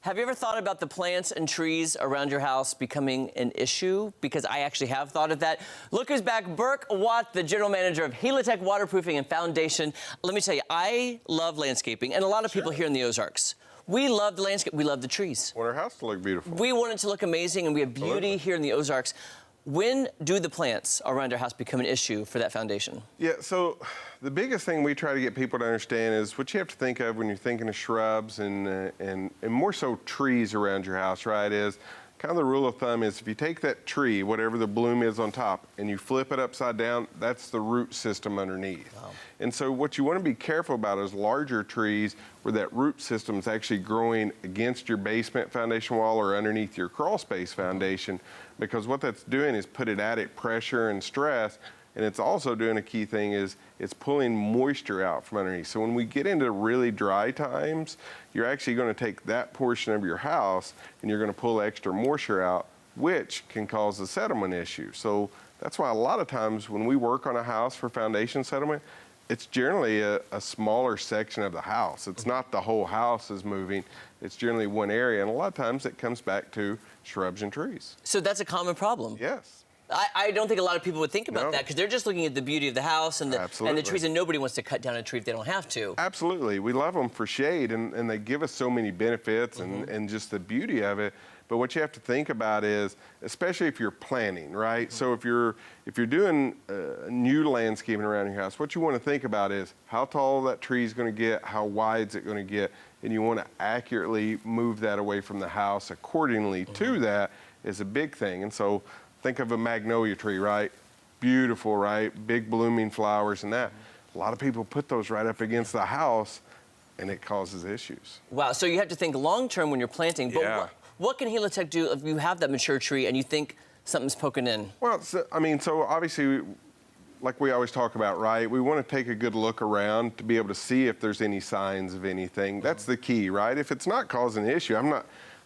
Have you ever thought about the plants and trees around your house becoming an issue? Because I actually have thought of that. Look who's back, Burke Watt, the general manager of Helitech Waterproofing and Foundation. Let me tell you, I love landscaping, and a lot of people here in the Ozarks. We love the landscape, we love the trees. We want our house to look beautiful. We want it to look amazing, and we have beauty here in the Ozarks. When do the plants around our house become an issue for that foundation? Yeah, so the biggest thing we try to get people to understand is what you have to think of when you're thinking of shrubs and more so trees around your house, right, is kind of the rule of thumb is if you take that tree, whatever the bloom is on top, and you flip it upside down, that's the root system underneath. Wow. And so what you want to be careful about is larger trees where that root system is actually growing against your basement foundation wall or underneath your crawl space foundation, because what that's doing is put added pressure and stress. And it's also doing a key thing is it's pulling moisture out from underneath. So when we get into really dry times, you're actually going to take that portion of your house and you're going to pull extra moisture out, which can cause a settlement issue. So that's why a lot of times when we work on a house for foundation settlement, it's generally a smaller section of the house. It's not the whole house is moving. It's generally one area. And a lot of times it comes back to shrubs and trees. So that's a common problem? Yes. I don't think a lot of people would think about that because they're just looking at the beauty of the house and the trees, and nobody wants to cut down a tree if they don't have to. Absolutely. We love them for shade, and they give us so many benefits and just the beauty of it. But what you have to think about is, especially if you're planting, right? So if you're doing new landscaping around your house, what you want to think about is how tall that tree is going to get, how wide is it going to get, and you want to accurately move that away from the house accordingly to that is a big thing. And so think of a magnolia tree, right? Beautiful, right? Big blooming flowers and that. A lot of people put those right up against the house and it causes issues. Wow, so you have to think long-term when you're planting. But what can Helitech do if you have that mature tree and you think something's poking in? Well, so obviously, like we always talk about, right? We want to take a good look around to be able to see if there's any signs of anything. That's the key, right? If it's not causing an issue,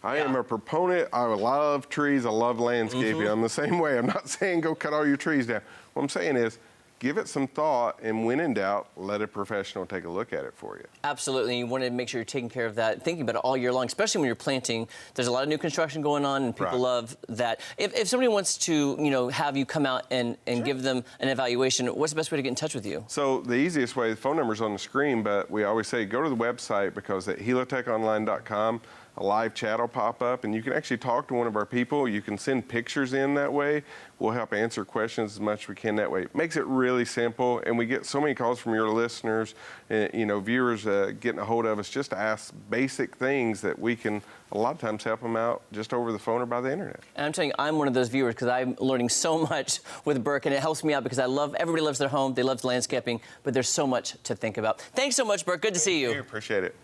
I am a proponent. I love trees. I love landscaping. I'm the same way. I'm not saying go cut all your trees down. What I'm saying is give it some thought, and when in doubt, let a professional take a look at it for you. Absolutely. You want to make sure you're taking care of that, thinking about it all year long, especially when you're planting. There's a lot of new construction going on, and people love that. If somebody wants to, have you come out and give them an evaluation, what's the best way to get in touch with you? So the easiest way, the phone number's on the screen, but we always say go to the website, because at helitechonline.com, a live chat will pop up, and you can actually talk to one of our people. You can send pictures in that way. We'll help answer questions as much as we can that way. It makes it really simple, and we get so many calls from your listeners, viewers getting a hold of us just to ask basic things that we can a lot of times help them out just over the phone or by the internet. And I'm telling you, I'm one of those viewers because I'm learning so much with Burke, and it helps me out because everybody loves their home, they love landscaping, but there's so much to think about. Thanks so much, Burke. Good to see you. Appreciate it.